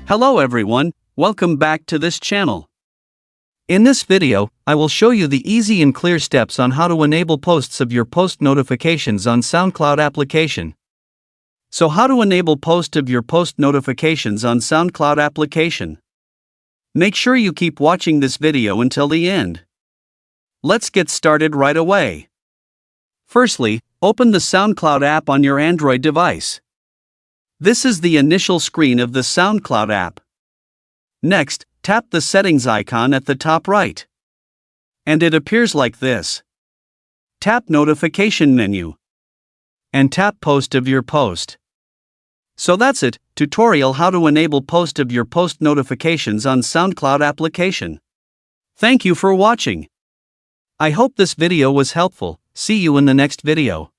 Hello everyone, welcome back to this channel. In this video, I will show you the easy and clear steps on how to enable posts of your post notifications on SoundCloud application. So how to enable post of your post notifications on SoundCloud application? Make sure you keep watching this video until the end. Let's get started right away. Firstly, open the SoundCloud app on your Android device. This is the initial screen of the SoundCloud app. Next, tap the settings icon at the top right. And it appears like this. Tap notification menu. And tap post of your post. So that's it, tutorial how to enable post of your post notifications on SoundCloud application. Thank you for watching. I hope this video was helpful. See you in the next video.